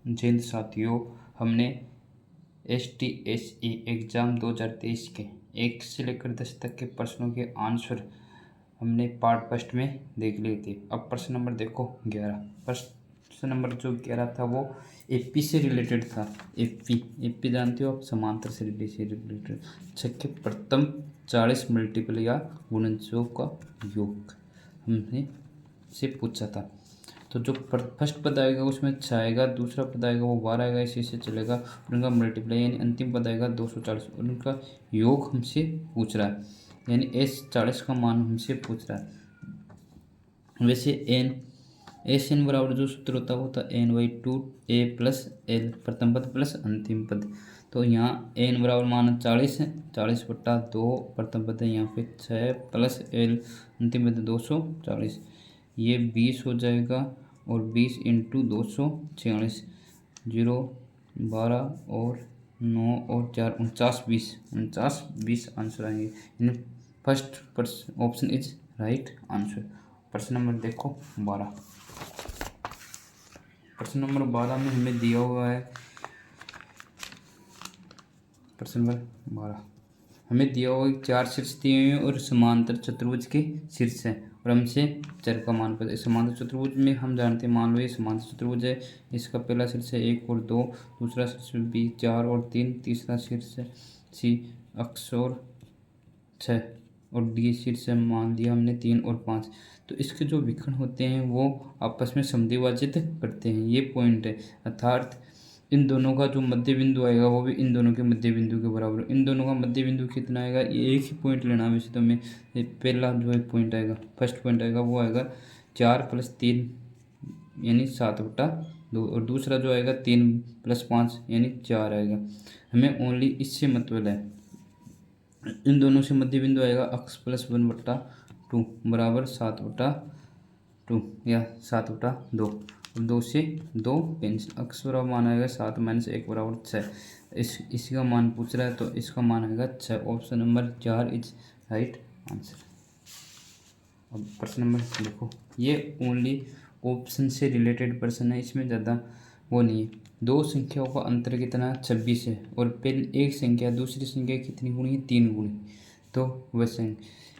जय हिंद साथियों, हमने STSE एग्ज़ाम 2023 के 1 से लेकर 10 तक के प्रश्नों के आंसर हमने पार्ट फर्स्ट में देख लिए थे। अब प्रश्न नंबर देखो 11। प्रश्न नंबर जो 11 था वो AP से रिलेटेड था। AP जानते हो आप, समांतर श्रेणी से रिलेटेड। छक्के प्रथम 40 मल्टीपल या गुणनों का योग हमने से पूछा था। तो जो फर्स्ट पद आएगा उसमें 6 आएगा, दूसरा पद आएगा वो 12 आएगा, इसी से चलेगा। उनका मल्टीप्लाई यानी अंतिम पद आएगा 240 और उनका योग हमसे पूछ रहा है, यानी S40 का मान हमसे पूछ रहा है। वैसे SN बराबर जो सूत्र होता है वो होता है n/2 a + l, प्रथम पद प्लस अंतिम पद। तो यहाँ n बराबर मान 40 है, 40/2 प्रथम पद है, यहाँ पे 6 + l अंतिम पद 240, ये 20 हो जाएगा और 20 × 246, 0 12 और 9 और 4 49 20 आंसर आएंगे। In first option is right answer. प्रश्न नंबर देखो 12। प्रश्न नंबर 12 में हमें दिया हुआ है, प्रश्न नंबर 12 हमें दिया हुआ है 4 शीर्ष दिए हुए हैं और समांतर चतुर्भुज के शीर्ष हैं और हमसे चर का मान पता है। समांतर चतुर्भुज में हम जानते हैं, मान लो ये समांतर चतुर्भुज है, इसका पहला शीर्ष है 1 और 2, दूसरा शीर्ष B 4 और 3, तीसरा शीर्ष है C अक्ष और 6 और D शीर्ष मान दिया हमने 3 और 5। तो इसके जो विकर्ण होते हैं वो आपस में समद्विभाजित करते हैं, ये पॉइंट है। अर्थात इन दोनों का जो मध्य बिंदु आएगा वो भी इन दोनों के मध्य बिंदु के बराबर। इन दोनों का मध्य बिंदु कितना आएगा, ये एक ही पॉइंट लेना है वैसे तो मैं। पहला जो है पॉइंट आएगा, फर्स्ट पॉइंट आएगा वो आएगा 4 + 3 यानी 7/2 और दूसरा जो आएगा 3 + 5 यानी 4 आएगा। हमें ओनली इससे मतलब है, इन दोनों से मध्य बिंदु आएगा अक्ष +1/2 बराबर 7/2 या 7/2 और 2 से 2 कैंसिल, अक्ष बराबर मान आएगा 7 - 1 बराबर 6। इसी का मान पूछ रहा है तो इसका मान आएगा 6। Option number 4 is right answer. अब प्रश्न नंबर देखो, ये ओनली ऑप्शन से रिलेटेड प्रश्न है, इसमें ज़्यादा वो नहीं है। दो संख्याओं का अंतर कितना 26 है और पहले एक संख्या दूसरी संख्या कितनी गुणी है 3 गुणी, तो वैसे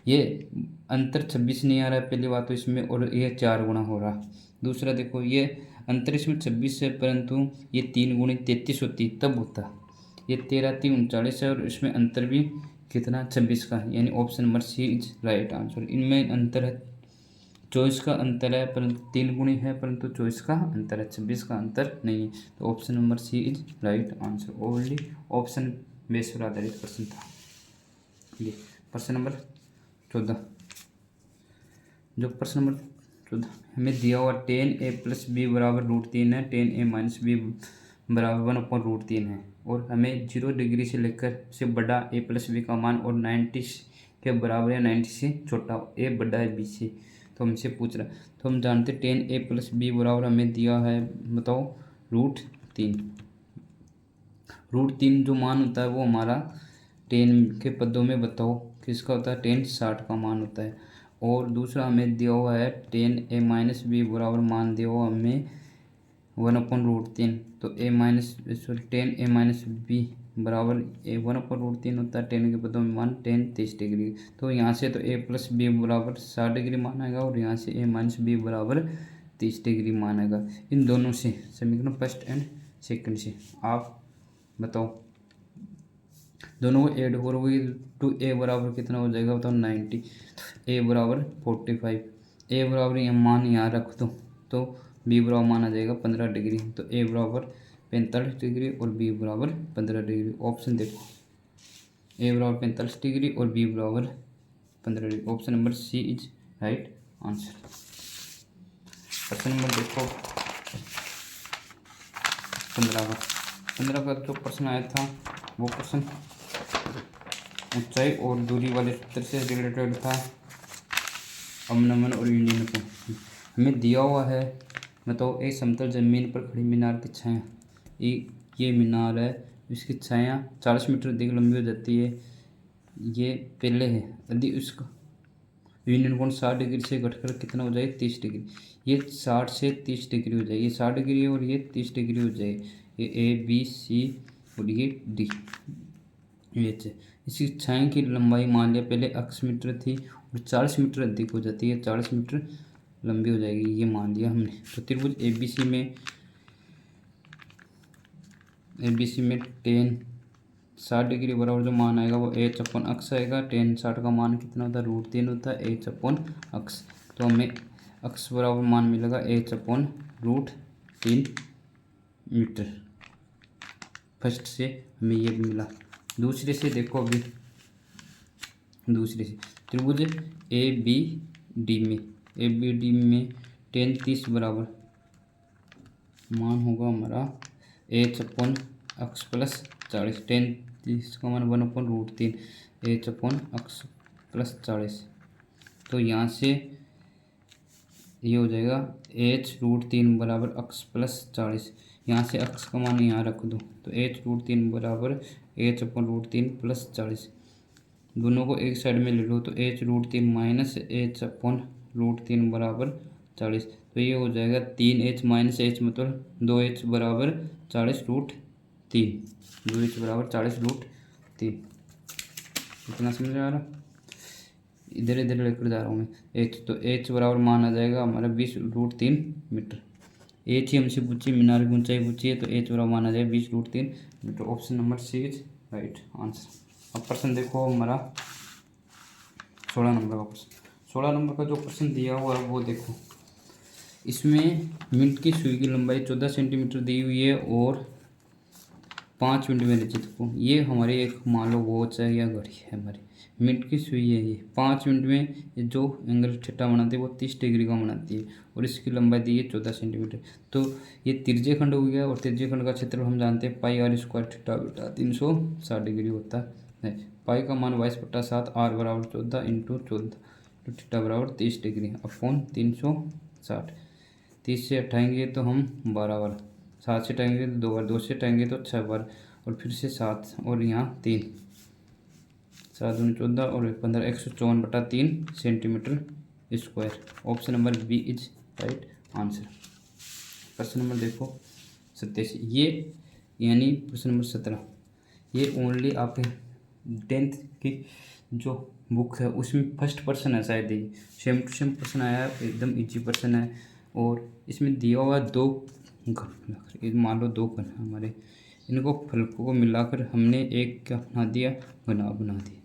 ये अंतर 26 नहीं आ रहा है पहली बात तो इसमें, और ये 4 गुना हो रहा। दूसरा देखो, ये अंतर इसमें 26 है परंतु ये 3 गुणी 33 होती तब होता। ये 13 3 39 है और इसमें अंतर भी कितना 26 का, यानी option number C is right answer. इनमें अंतर है 24 का अंतर है परंतु 3 गुणी है परंतु 24 का अंतर है, 26 का अंतर नहीं है। तो option number C is right answer. Only option base पर आधारित प्रश्न था ये। प्रश्न नंबर 14, जो प्रश्न नंबर 14 हमें दिया हुआ 10a + b बराबर √3 है, 10a - b बराबर 1/√3 है और हमें 0 डिग्री से लेकर से बड़ा a + b का मान और 90 के बराबर या 90 से छोटा a बड़ा है b से, तो हमसे पूछ रहा है। तो हम जानते 10a + b बराबर हमें दिया है, बताओ √3। √3 जो मान होता है वो हमारा 10 के पदों में बताओ किसका होता है, 10 60 का मान होता है। और दूसरा हमें दिया हुआ है 10a - b बराबर मान दिया हुआ हमें 1/√3, तो 10a - b बराबर 1/√3 होता है। 10 के पदों में मान 10 30 डिग्री, तो यहाँ से तो a + b बराबर 60 डिग्री मान आएगा और यहाँ से a - b बराबर 30 डिग्री मान आएगा। इन दोनों से समीकरण फर्स्ट एंड सेकंड से आप बताओ, दोनों को ऐड करोगे तो a बराबर कितना हो जाएगा बताओ 90, a बराबर 45, a बराबर ये मान यहाँ रख दो तो b बराबर मान आ जाएगा 15 डिग्री, तो a बराबर 45 डिग्री और b बराबर 15 डिग्री। ऑप्शन देखो, a बराबर 45 डिग्री और b बराबर 15 degree. Option number C is right answer. प्रश्न नंबर देखो 15 का जो प्रश्न आया था वो प्रश्न ऊंचाई और दूरी वाले सूत्र से रिलेटेड था, अवनमन और यूनियन को। हमें दिया हुआ है, बताओ एक समतल जमीन पर खड़ी मीनार की छाया, ये मीनार है, इसकी छाया 40 मीटर अधिक लंबी हो जाती है, ये पहले है। यदि यूनियन कोण 60 डिग्री से घटकर कितना हो जाएगा 30 डिग्री। ये 60 से 30 डिग्री हो जाएगी, ये 60 डिग्री और ये 30 डिग्री हो जाएगी। ये ए बी सी और ये डी एच है। इसकी छाया की लंबाई मान लिया पहले अक्ष मीटर थी और 40 मीटर अधिक हो जाती है, 40 मीटर लंबी हो जाएगी, ये मान लिया हमने। तो त्रिभुज एबीसी में टेन 60 डिग्री बराबर जो मान आएगा वो एच अपन अक्स आएगा। टेन 60 का मान कितना होता है √3 होता है, एच अपन अक्स। तो हमें अक्स बराबर मान मिलेगा एच अपन √3 मीटर। फर्स्ट से हमें ये भी मिला। दूसरे से देखो, अभी दूसरे से त्रिभुज ए बी डी में टेन 30 बराबर मान होगा हमारा एच अपन अक्स प्लस 40। टेन 30 का मान 1/√3 एच अपन अक्स प्लस 40। तो यहाँ से ये हो जाएगा h√3 बराबर अक्स प्लस 40। यहाँ से अक्स का मान यहाँ रख दो, तो h√3 बराबर एच अपन √3 प्लस 40। दोनों को एक साइड में ले लो, तो h√3 माइनस एच अपन √3 बराबर 40। तो ये हो जाएगा 3h माइनस एच मतलब 2h बराबर 40√3। 2h बराबर 40√3। इतना समझ आ रहा? इधर इधर लेकर जा रहा हूँ मैं। एच तो एच बराबर मान आ जाएगा हमारा 20√3 मीटर। एच ही हमसे पूछी, मीनार की ऊंचाई पूछी है, तो एच बराबर मान आ जाएगा 20√3 metre. Option number C is right answer. अब प्रश्न देखो हमारा 16 नंबर का प्रश्न। 16 नंबर का जो प्रश्न दिया हुआ है वो देखो। इसमें मिनट की सुई की लंबाई 14 सेंटीमीटर दी हुई है और 5 मिनट में निश्चित को। ये हमारे एक मान लो वॉच है या घड़ी है हमारी। मिनट की सुई है, ये 5 मिनट में ये जो एंगल थीटा बनाती है वो 30 डिग्री का बनाती है और इसकी लंबाई दी है 14 सेंटीमीटर। तो ये तिरछे खंड हो गया और तिरछे खंड का क्षेत्र हम जानते हैं πr² थीटा बेटा 360 डिग्री होता है। पाई का मान 22/7 r बराबर 14 × 14 तो थीटा बराबर 30 डिग्री अपॉन 360। 30 से हटाएंगे तो हम 12 बार, 7 से हटाएंगे तो 2 बार, 2 से हटाएंगे तो 6 बार और फिर से 7 और यहाँ 3, 7 दूनी 14 और 15 154/3 centimetre square. Option number B is right answer. प्रश्न नंबर देखो 87। ये यानी प्रश्न नंबर 17 ये ओनली आपके 10th की जो बुक है उसमें फर्स्ट पर्सन है शायद, ये सेम टू सेम पर्सन आया है, एकदम इजी पर्सन है। और इसमें दिया हुआ 2 घन, मान लो 2 घन हमारे, इनको फलकों को मिलाकर हमने एक क्या बना दिया, घना बना दिया।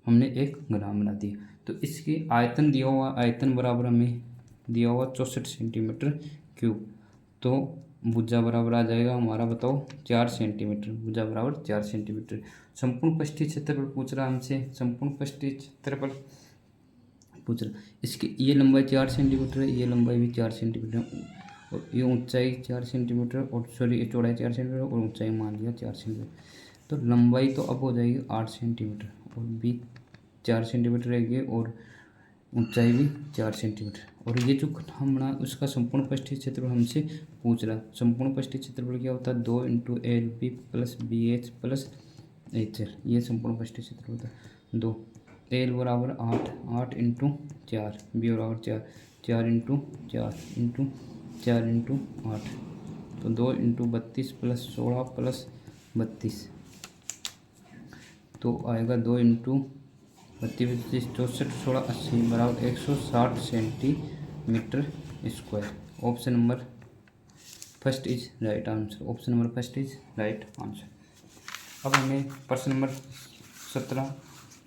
हमने एक घना बना दिया। तो इसकी आयतन दिया हुआ, आयतन बराबर हमें दिया हुआ 64 सेंटीमीटर क्यूब। तो भुजा बराबर आ जाएगा हमारा, बताओ 4 सेंटीमीटर। भुजा बराबर 4 सेंटीमीटर। संपूर्ण पृष्ठीय क्षेत्रफल पूछ रहा हमसे, संपूर्ण पृष्ठीय क्षेत्रफल पूछ रहा। इसकी ये लंबाई 4 सेंटीमीटर है, ये लंबाई भी 4 सेंटीमीटर है और ये ऊंचाई 4 सेंटीमीटर और सॉरी ये चौड़ाई 4 सेंटीमीटर और ऊंचाई मान लिया 4 सेंटीमीटर। तो लंबाई तो अब हो जाएगी 8 सेंटीमीटर और भी 4 सेंटीमीटर रहेगी और ऊंचाई भी 4 सेंटीमीटर। और ये जो घटा बना उसका संपूर्ण पृष्ठीय क्षेत्रफल हमसे पूछ रहा। संपूर्ण पृष्ठीय क्षेत्रफल क्या होता है 2 × LB + BH + HL। ये संपूर्ण पृष्ठीय क्षेत्रफल होता है 2। L बराबर 8, 8 × 4, B बराबर 4, 4 × 4 × 4 × 8 तो 2 × 32 + 16 + 32 तो आएगा 2 × 32 64 16 80 बराबर 160 centimetre square. Option number first is right answer. Option number first is right answer. अब हमें प्रश्न नंबर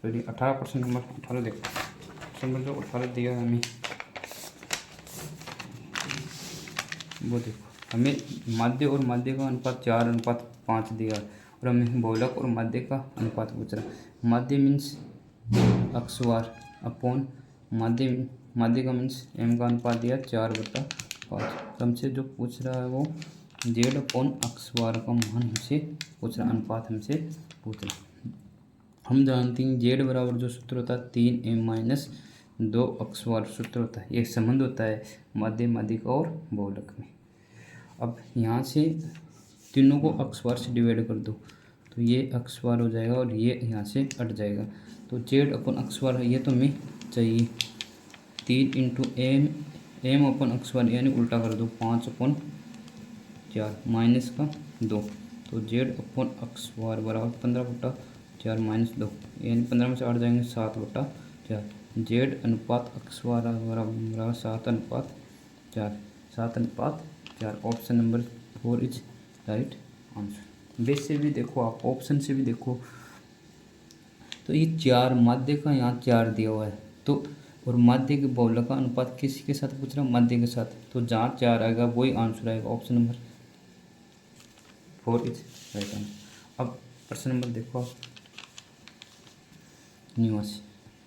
18 प्रश्न नंबर 18 देखो। प्रश्न नंबर जो 18 दिया है हमें वो देखो। हमें माध्य और माध्य का अनुपात 4:5 दिया और हमें बहुलक और माध्य का अनुपात पूछ रहा। माध्य मीन्स अक्षवार अपॉन माध्य का मीन्स एम का अनुपात दिया 4/5। हमसे जो पूछ रहा है वो जेड अपॉन अक्षवार का मान हमसे पूछ रहा, अनुपात हमसे पूछ रहा। हम जानते हैं जेड बराबर जो सूत्र होता है 3m - 2 अक्षवार सूत्र होता है। ये संबंध होता है माध्य माध्यिक और बहुलक में। अब यहाँ से तीनों को अक्षवार से डिवाइड कर दो तो तो ये एक्स बार हो जाएगा और ये यहाँ से हट जाएगा। तो जेड अपन एक्स बार ये तो हमें चाहिए 3 इंटू एम अपन एक्स बार, यानी उल्टा कर दो 5/4 माइनस का 2। तो जेड अपन एक्स बार बराबर 15/4 माइनस 2, यानी 15 में से 8 जाएंगे 7/4। जेड अनुपात एक्स बार बराबर 7/4, 7/4। Option number 4 is right answer. Base से भी देखो आप, ऑप्शन से भी देखो, तो ये 4 माध्य का यहाँ 4 दिया हुआ है, तो और माध्य के बहुलक का अनुपात किसके साथ पूछ रहा है? माध्य के साथ। तो जहाँ 4 आएगा वही आंसर आएगा। Option number 4 is right answer. अब प्रश्न नंबर देखो आप,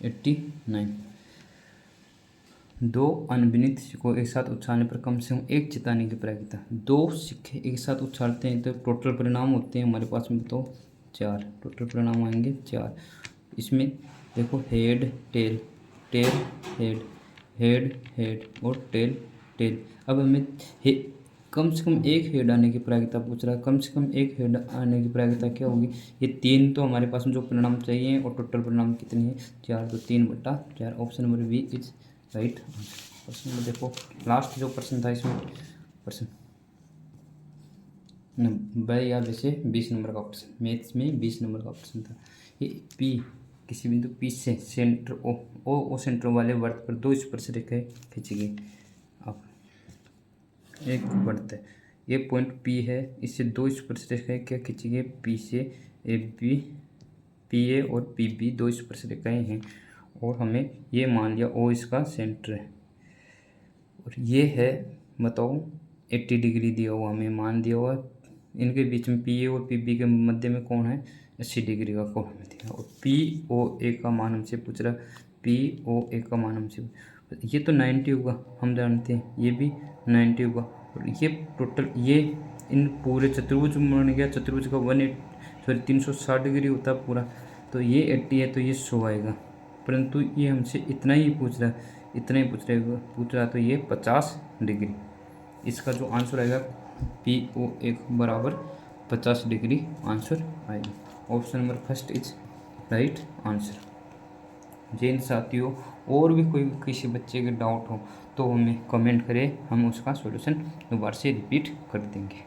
89। दो अनभिन्नत सिक्कों एक साथ उछालने पर कम से कम एक चिताने की प्रायिकता। 2 सिक्के एक साथ उछालते हैं तो टोटल परिणाम होते हैं हमारे पास में, तो 4 टोटल परिणाम आएंगे 4। इसमें देखो head tail, tail head, head head और टेल टेल। अब हमें कम से कम एक हेड आने की प्रायिकता पूछ रहा है। कम से कम एक हेड आने की प्रायिकता क्या होगी? ये 3 तो हमारे पास में जो परिणाम चाहिए, और टोटल परिणाम कितनी है? 4। तो 3/4। Option number B is right answer. प्रश्न नंबर देखो, लास्ट जो प्रश्न था इसमें, प्रश्न या वैसे 20 नंबर का प्रश्न, मैथ्स में 20 नंबर का प्रश्न था। ये पी किसी बिंदु पी से सेंटर ओ सेंटर वाले वृत्त पर 2 स्पर्श रेखाएं खींची गई। अब एक वृत्त है, ये पॉइंट पी है, इससे 2 स्पर्श रेखाएं क्या खींची गई? पी से ए बी, पी ए और पी बी 2 स्पर्श रेखाएं हैं, और हमें ये मान लिया ओ इसका सेंटर है, और ये है बताओ 80 डिग्री दिया हुआ, हमें मान दिया हुआ। इनके बीच में पी ए और पी बी के मध्य में कौन है? 80 डिग्री का कोण हमें दिया, और पी ओ ए का मान हमसे पूछ रहा है। पी ओ ए का मान हमसे, ये तो 90 होगा, हम जानते हैं, ये भी 90 होगा, और ये टोटल ये इन पूरे चतुर्भुज बन गया। चतुर्भुज का 360 डिग्री होता है पूरा, तो ये 80 है तो ये 100 आएगा, परंतु ये हमसे इतना ही पूछ रहा है, इतना ही पूछ रहा है, तो ये 50 डिग्री। इसका जो आंसर आएगा पी ओ ए बराबर 50 डिग्री आंसर आएगा। Option number first is right answer. जिन साथियों और भी कोई किसी बच्चे के डाउट हो तो हमें कमेंट करें, हम उसका सॉल्यूशन दोबारा से रिपीट कर देंगे।